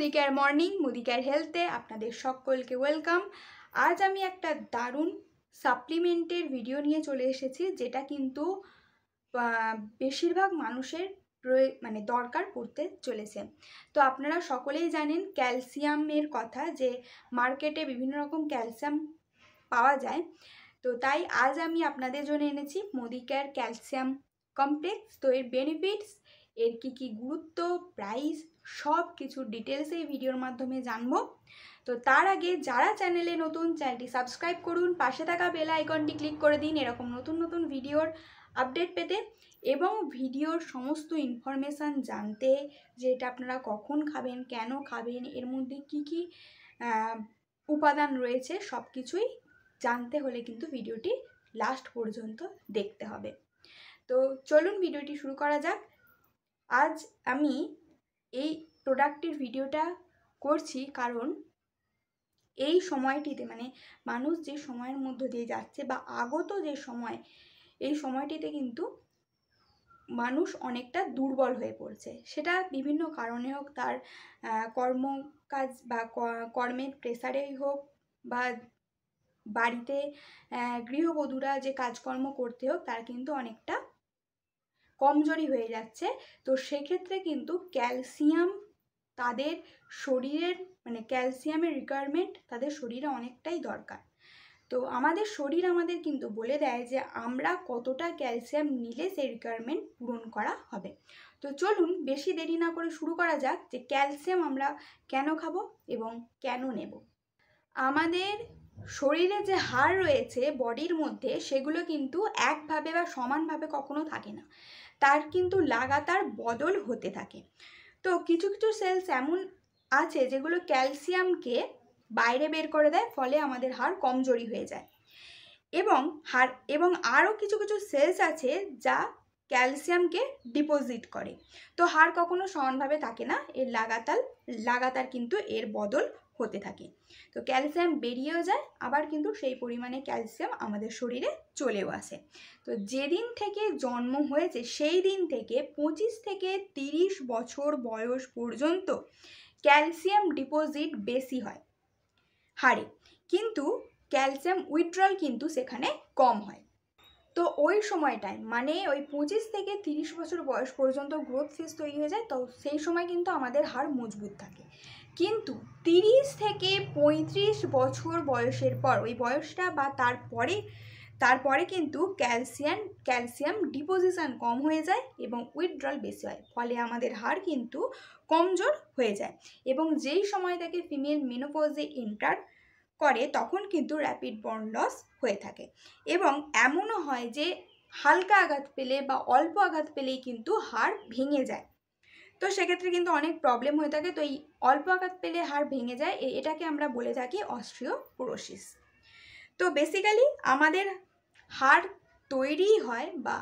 মুদিকেয়ার morning, মুদিকেয়ার হেলথে আপনাদের সকলকে welcome. আজ আমি একটা দারুণ সাপ্লিমেন্টের ভিডিও নিয়ে চলে এসেছি, যেটা কিন্তু বেশিরভাগ মানুষের দরকার পড়তে চলেছে। তো আপনারা সকলেই জানেন ক্যালসিয়ামের কথা, যে মার্কেটে বিভিন্ন রকম ক্যালসিয়াম পাওয়া যায়। তো তাই আজ আমি আপনাদের জন্য এনেছি মুদিকেয়ার ক্যালসিয়াম কমপ্লেক্স। তো এর বেনিফিটস, এর কি গুরুত্ব, প্রাইস, সব কিছু ডিটেলস এই ভিডিওর মাধ্যমে জানবো। তো তার আগে যারা চ্যানেলে নতুন, চ্যানেলটি সাবস্ক্রাইব করুন, পাশে থাকা বেল আইকনটি ক্লিক করে দিন এরকম নতুন নতুন ভিডিওর আপডেট পেতে এবং ভিডিওর সমস্ত ইনফরমেশান জানতে, যে এটা আপনারা কখন খাবেন, কেন খাবেন, এর মধ্যে কি উপাদান রয়েছে, সব কিছুই জানতে হলে কিন্তু ভিডিওটি লাস্ট পর্যন্ত দেখতে হবে। তো চলুন ভিডিওটি শুরু করা যাক। আজ আমি এই প্রোডাক্টের ভিডিওটা করছি কারণ এই সময়টিতে মানুষ যে সময়ের মধ্য দিয়ে যাচ্ছে বা আগত যে সময়, এই সময়টিতে কিন্তু মানুষ অনেকটা দুর্বল হয়ে পড়ছে। সেটা বিভিন্ন কারণে হোক, তার কর্মকাজ বা কর্মের প্রেসারেই হোক, বা বাড়িতে গৃহবধূরা যে কাজকর্ম করতে হোক, তার কিন্তু অনেকটা কমজোরি হয়ে যাচ্ছে। তো সেক্ষেত্রে কিন্তু ক্যালসিয়াম তাদের শরীরের ক্যালসিয়ামের রিকোয়ারমেন্ট তাদের শরীরে অনেকটাই দরকার। তো আমাদের শরীর আমাদের কিন্তু বলে দেয় যে আমরা কতটা ক্যালসিয়াম নিলে সেই রিকোয়ারমেন্ট পূরণ করা হবে। তো চলুন বেশি দেরি না করে শুরু করা যাক, যে ক্যালসিয়াম আমরা কেন খাবো এবং কেন নেব। আমাদের শরীরে যে হাড় রয়েছে বডির মধ্যে, সেগুলো কিন্তু একভাবে বা সমানভাবে কখনো থাকে না, তার কিন্তু লাগাতার বদল হতে থাকে। তো কিছু কিছু সেলস এমন আছে যেগুলো ক্যালসিয়ামকে বাইরে বের করে দেয়, ফলে আমাদের হাড় কমজোরি হয়ে যায়। এবং আরও কিছু কিছু সেলস আছে যা ক্যালসিয়ামকে ডিপোজিট করে। তো হাড় কখনো সমানভাবে থাকে না, এর লাগাতার কিন্তু এর বদল হতে থাকে। তো ক্যালসিয়াম বেরিয়েও যায়, আবার কিন্তু সেই পরিমাণে ক্যালসিয়াম আমাদের শরীরে চলেও আসে। তো যেদিন থেকে জন্ম হয়েছে সেই দিন থেকে 25 থেকে 30 বছর বয়স পর্যন্ত ক্যালসিয়াম ডিপোজিট বেশি হয় হাড়ে, কিন্তু ক্যালসিয়াম উইথড্রল কিন্তু সেখানে কম হয়। তো ওই সময়টায় ওই 25 থেকে 30 বছর বয়স পর্যন্ত গ্রোথ ফেজ তৈরি হয়ে যায়। তো সেই সময় কিন্তু আমাদের হাড় মজবুত থাকে। কিন্তু 30 থেকে 35 বছর বয়সের পর, ওই বয়সটা বা তারপরে কিন্তু ক্যালসিয়াম ডিপোজিশন কম হয়ে যায় এবং উইথড্রল বেশি হয়, ফলে আমাদের হাড় কিন্তু কমজোর হয়ে যায়। এবং যেই সময় থেকে ফিমেল মেনোপজে এন্টার করে, তখন কিন্তু র্যাপিড বোন লস হয়ে থাকে। এবং এমনও হয় যে হালকা আঘাত পেলে বা অল্প আঘাত পেলেই কিন্তু হাড় ভেঙে যায়। তো সেক্ষেত্রে কিন্তু অনেক প্রবলেম হয়ে থাকে। তো এই অল্প আঘাত পেলে হাড় ভেঙে যায়, এটাকে আমরা বলে থাকি অস্টিওপোরোসিস। তো বেসিক্যালি আমাদের হাড় তৈরি হয়, বা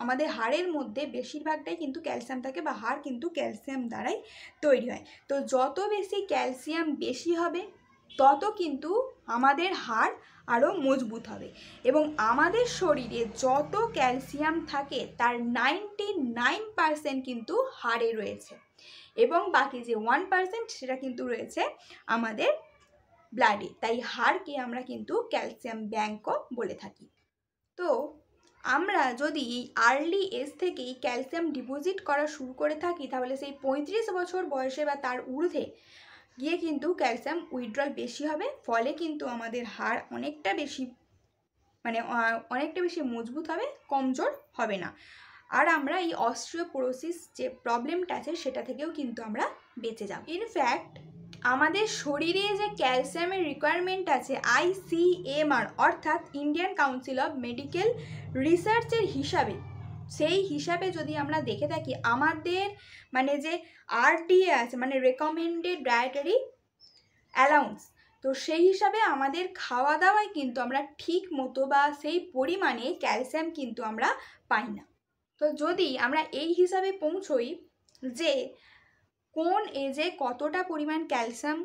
আমাদের হাড়ের মধ্যে বেশিরভাগটাই কিন্তু ক্যালসিয়াম থাকে, বা হাড় কিন্তু ক্যালসিয়াম দ্বারাই তৈরি হয়। তো যত বেশি ক্যালসিয়াম বেশি হবে, তত কিন্তু আমাদের হাড় আরও মজবুত হবে। এবং আমাদের শরীরে যত ক্যালসিয়াম থাকে তার 99% কিন্তু হাড়ে রয়েছে, এবং বাকি যে 1% সেটা কিন্তু রয়েছে আমাদের ব্লাডে। তাই হাড়কে আমরা কিন্তু ক্যালসিয়াম ব্যাংকও বলে থাকি। তো আমরা যদি এই আর্লি এজ থেকেই ক্যালসিয়াম ডিপোজিট করা শুরু করে থাকি, তাহলে সেই 35 বছর বয়সে বা তার ঊর্ধ্বে গিয়ে কিন্তু ক্যালসিয়াম উইথড্রল বেশি হবে, ফলে কিন্তু আমাদের হাড় অনেকটা বেশি মজবুত হবে, কমজোর হবে না। আর আমরা এই অস্টিওপোরোসিস যে প্রবলেমটা আছে সেটা থেকেও কিন্তু আমরা বেঁচে যাব। ইনফ্যাক্ট আমাদের শরীরে যে ক্যালসিয়ামের রিকোয়ারমেন্ট আছে, ICMR অর্থাৎ ইন্ডিয়ান কাউন্সিল অফ মেডিকেল রিসার্চের সেই হিসাবে যদি আমরা দেখে থাকি, আমাদের যে RDA আছে, রেকমেন্ডেড ডায়েটারি অ্যালাউন্স, তো সেই হিসাবে আমাদের খাওয়া দাওয়ায় কিন্তু আমরা ঠিক মতো বা সেই পরিমাণে ক্যালসিয়াম কিন্তু আমরা পাই না। তো যদি আমরা এই হিসাবে পৌঁছই যে কোন এজে কতটা পরিমাণ ক্যালসিয়াম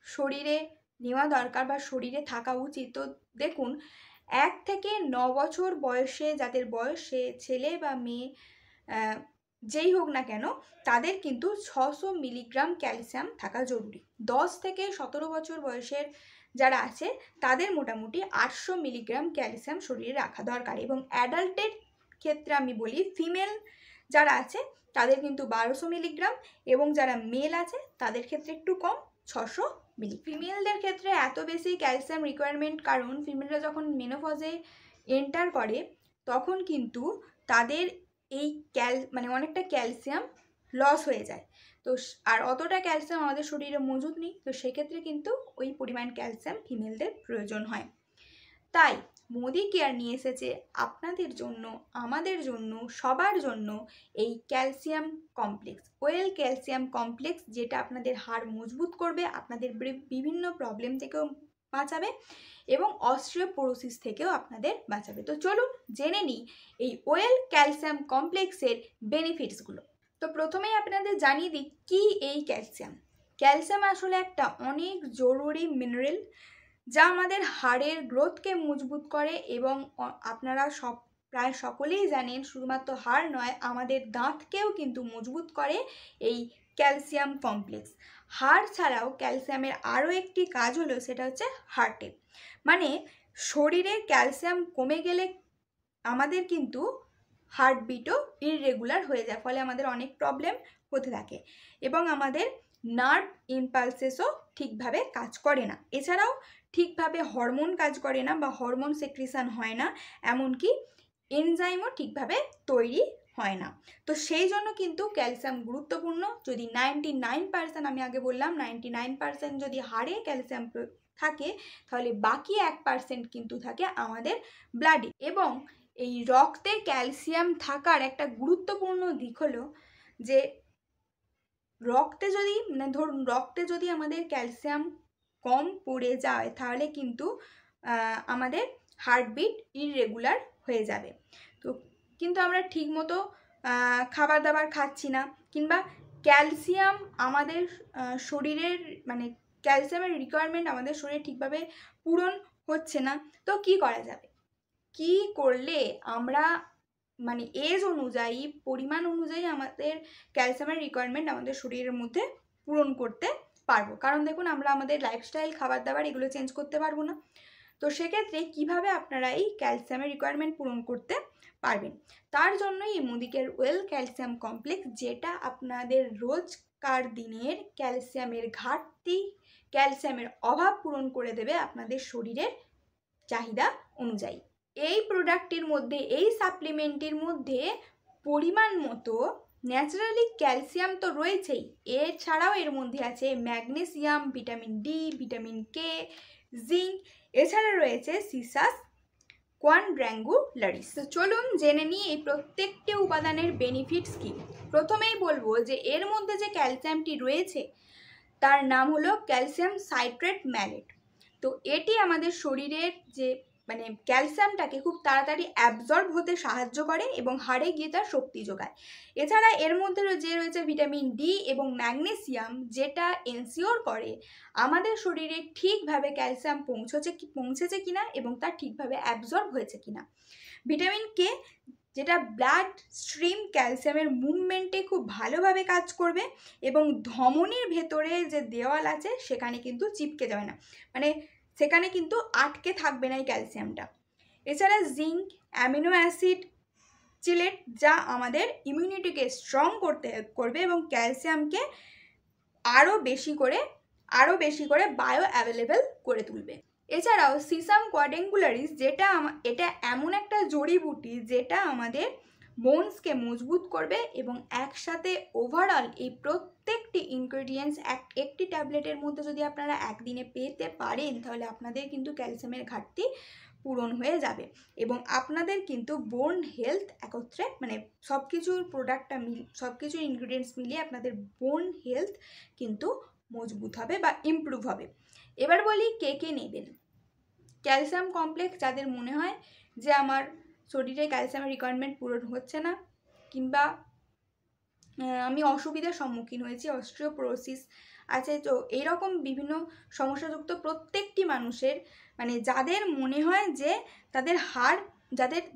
শরীরে নেওয়া দরকার বা শরীরে থাকা উচিত, তো দেখুন 1 থেকে 9 বছর বয়সে যাদের বয়স, সে ছেলে বা মেয়ে যেই হোক না কেন তাদের কিন্তু 600 মিলিগ্রাম ক্যালসিয়াম থাকা জরুরি। 10 থেকে 17 বছর বয়সের যারা আছে তাদের মোটামুটি 800 মিলিগ্রাম ক্যালসিয়াম শরীরে রাখা দরকার। এবং অ্যাডাল্টের ক্ষেত্রে আমি বলি, ফিমেল যারা আছে তাদের কিন্তু 1200 মিলিগ্রাম, এবং যারা মেল আছে তাদের ক্ষেত্রে একটু কম, 600 মিলি। ফিমেলদের ক্ষেত্রে এত বেশি ক্যালসিয়াম রিকোয়ারমেন্ট কারণ ফিমেলরা যখন মেনোপজে এন্টার করে তখন কিন্তু তাদের এই অনেকটা ক্যালসিয়াম লস হয়ে যায়। তো আর অতটা ক্যালসিয়াম আমাদের শরীরে মজুদ নেই, তো সেক্ষেত্রে কিন্তু ওই পরিমাণ ক্যালসিয়াম ফিমেলদের প্রয়োজন হয়। তাই মোদি কেয়ার নিয়ে এসেছে আপনাদের জন্য, আমাদের জন্য, সবার জন্য এই calcium complex, well calcium complex, যেটা আপনাদের হাড় মজবুত করবে, আপনাদের বিভিন্ন প্রবলেম থেকেও বাঁচাবে এবং অস্টিওপোরোসিস থেকেও আপনাদের বাঁচাবে। তো চলুন জেনে নিই এই ওয়েল ক্যালসিয়াম কমপ্লেক্সের বেনিফিটসগুলো। তো প্রথমেই আপনাদের জানিয়ে দিই কি এই ক্যালসিয়াম। ক্যালসিয়াম আসলে একটা অনেক জরুরি মিনারেল যা আমাদের হাড়ের গ্রোথকে মজবুত করে, এবং আপনারা প্রায় সকলেই জানেন শুধুমাত্র হাড় নয়, আমাদের দাঁতকেও কিন্তু মজবুত করে এই ক্যালসিয়াম কমপ্লেক্স। হাড় ছাড়াও ক্যালসিয়ামের আরও একটি কাজ হলো, সেটা হচ্ছে হার্টে। মানে শরীরে ক্যালসিয়াম কমে গেলে আমাদের কিন্তু হার্টবিটও ইররেগুলার হয়ে যায়, ফলে আমাদের অনেক প্রবলেম হতে থাকে এবং আমাদের নার্ভ ইম্পালসেসও ঠিকভাবে কাজ করে না। এছাড়াও ঠিকভাবে হরমোন কাজ করে না বা হরমোন সেক্রিশন হয় না, এমনকি এনজাইমও ঠিকভাবে তৈরি হয় না। তো সেই জন্য কিন্তু ক্যালসিয়াম গুরুত্বপূর্ণ। যদি 99%, আমি আগে বললাম 99% যদি হাড়ে ক্যালসিয়াম থাকে, তাহলে বাকি 1% কিন্তু থাকে আমাদের ব্লাডে। এবং এই রক্তে ক্যালসিয়াম থাকার একটা গুরুত্বপূর্ণ দিক হলো যে রক্তে যদি ধরুন রক্তে যদি আমাদের ক্যালসিয়াম কম পড়ে যায়, তাহলে কিন্তু আমাদের হার্টবিট ইররেগুলার হয়ে যাবে। তো কিন্তু আমরা ঠিকমতো খাবার দাবার খাচ্ছি না, কিংবা ক্যালসিয়াম আমাদের শরীরের ক্যালসিয়ামের রিকোয়ারমেন্ট আমাদের শরীরে ঠিকভাবে পূরণ হচ্ছে না। তো কি করা যাবে? কি করলে আমরা এজ অনুযায়ী, পরিমাণ অনুযায়ী আমাদের ক্যালসিয়ামের রিকোয়ারমেন্ট আমাদের শরীরের মধ্যে পূরণ করতে পারবো? কারণ দেখুন, আমরা আমাদের লাইফস্টাইল, খাবার দাবার এগুলো চেঞ্জ করতে পারবো না। তো সেক্ষেত্রে কিভাবে আপনারা এই ক্যালসিয়ামের রিকোয়ারমেন্ট পূরণ করতে পারবেন, তার জন্যই এই মোদিকের ওয়েল ক্যালসিয়াম কমপ্লেক্স, যেটা আপনাদের রোজকার দিনের ক্যালসিয়ামের ঘাটতি, ক্যালসিয়ামের অভাব পূরণ করে দেবে আপনাদের শরীরের চাহিদা অনুযায়ী। এই প্রোডাক্টের মধ্যে, এই সাপ্লিমেন্টের মধ্যে পরিমাণ মতো ন্যাচারালি ক্যালসিয়াম তো রয়েছেই, এছাড়াও এর মধ্যে আছে magnesium, vitamin D, vitamin K, zinc, এছাড়া রয়েছে সিসাস কোয়াড্র্যাঙ্গুলারিস। তো চলুন জেনে নিই এই প্রত্যেকটি উপাদানের বেনিফিটস কী। প্রথমেই বলবো যে এর মধ্যে যে ক্যালসিয়ামটি রয়েছে তার নাম হলো ক্যালসিয়াম সাইট্রেট ম্যালেট। তো এটি আমাদের শরীরের যে ক্যালসিয়ামটাকে খুব তাড়াতাড়ি অ্যাবজর্ব হতে সাহায্য করে এবং হাড়ে গিয়ে তার শক্তি যোগায়। এছাড়া এর মধ্যে যে রয়েছে ভিটামিন ডি এবং ম্যাগনেসিয়াম, যেটা এনশিওর করে আমাদের শরীরে ঠিকভাবে ক্যালসিয়াম পৌঁছেছে কিনা এবং তা ঠিকভাবে অ্যাবজর্ব হয়েছে কিনা। ভিটামিন কে, যেটা ব্লাড স্ট্রিম ক্যালসিয়ামের মুভমেন্টে খুব ভালোভাবে কাজ করবে এবং ধমনীর ভেতরে যে দেওয়াল আছে সেখানে কিন্তু চিপকে যাবে না, সেখানে কিন্তু আটকে থাকবে না এই ক্যালসিয়ামটা। এছাড়া জিঙ্ক, অ্যামিনো অ্যাসিড চিলেট, যা আমাদের ইমিউনিটিকে স্ট্রং করতে হেল্প করবে এবং ক্যালসিয়ামকে আরও বেশি করে বায়ো অ্যাভেলেবেল করে তুলবে। এছাড়াও সিসাম কোয়াড্র্যাঙ্গুলারিস, এটা এমন একটা জড়িবুটি যেটা আমাদের বোনসকে মজবুত করবে এবং একসাথে ওভারঅল এই প্রত্যেকটি ইনগ্রেডিয়েন্টস একটি ট্যাবলেটের মধ্যে যদি আপনারা একদিনে পেতে পারেন, তাহলে আপনাদের কিন্তু ক্যালসিয়ামের ঘাটতি পূরণ হয়ে যাবে এবং আপনাদের কিন্তু বোন হেলথ একত্রে সব কিছুর ইনগ্রেডিয়েন্টস মিলিয়ে আপনাদের বোন হেলথ কিন্তু মজবুত হবে বা ইমপ্রুভ হবে। এবার বলি কে কে নেবেন। ক্যালসিয়াম কমপ্লেক্স যাদের মনে হয় যে আমার শরীরে ক্যালসিয়ামের রিকোয়ারমেন্ট পূরণ হচ্ছে না, কিংবা আমি অসুবিধার সম্মুখীন হয়েছি, অস্টিওপোরোসিস আছে, তো এইরকম বিভিন্ন সমস্যাযুক্ত প্রত্যেকটি মানুষের যাদের মনে হয় যে তাদের হাড়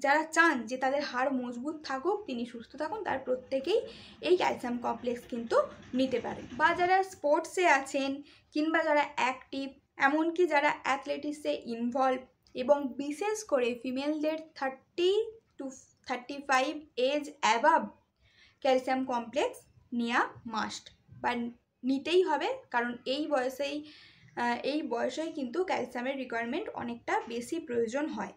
যারা চান যে তাদের হাড় মজবুত থাকুক, তিনি সুস্থ থাকুন, তার প্রত্যেকেই এই ক্যালসিয়াম কমপ্লেক্স কিন্তু নিতে পারেন। বা যারা স্পোর্টসে আছেন কিংবা যারা অ্যাক্টিভ, এমনকি যারা অ্যাথলেটিক্সে ইনভলভ, এবং বিশেষ করে ফিমেলদের 30 to 35 age above calcium complex নেওয়া মাস্ট বা নিতেই হবে, কারণ এই বয়সেই কিন্তু ক্যালসিয়ামের রিকোয়ারমেন্ট অনেকটা বেশি প্রয়োজন হয়।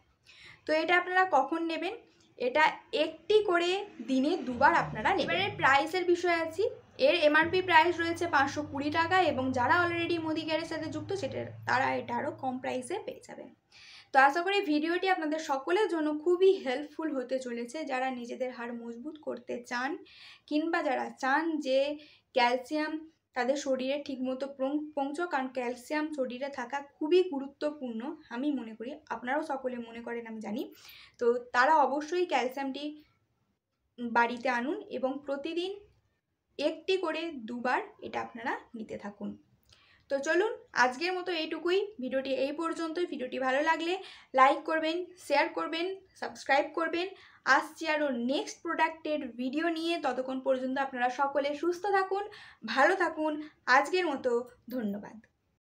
তো এটা আপনারা কখন নেবেন? এটা একটি করে দিনে 2 বার আপনারা নেবেন। এবারে প্রাইসের বিষয়ে আছি। এর এমআরপি প্রাইস রয়েছে 520 টাকা, এবং যারা অলরেডি মোদি কেয়ারের সাথে যুক্ত তারা এটা আরও কম প্রাইসে পেয়ে যাবেন। তো আশা করি ভিডিওটি আপনাদের সকলের জন্য খুবই হেল্পফুল হতে চলেছে, যারা নিজেদের হাড় মজবুত করতে চান কিংবা যারা চান যে ক্যালসিয়াম তাদের শরীরে ঠিকমতো পৌঁছক, কারণ ক্যালসিয়াম শরীরে থাকা খুবই গুরুত্বপূর্ণ, আমি মনে করি, আপনারাও সকলে মনে করেন আমি জানি। তো তারা অবশ্যই ক্যালসিয়ামটি বাড়িতে আনুন এবং প্রতিদিন একটি করে 2 বার এটা আপনারা নিতে থাকুন। তো চলুন, আজকের মতো এইটুকুই। ভিডিওটি এই পর্যন্তই। ভিডিওটি ভালো লাগলে লাইক করবেন, শেয়ার করবেন, সাবস্ক্রাইব করবেন। আসছি আরও নেক্সট প্রোডাক্টের ভিডিও নিয়ে। ততক্ষণ পর্যন্ত আপনারা সকলে সুস্থ থাকুন, ভালো থাকুন। আজকের মতো ধন্যবাদ।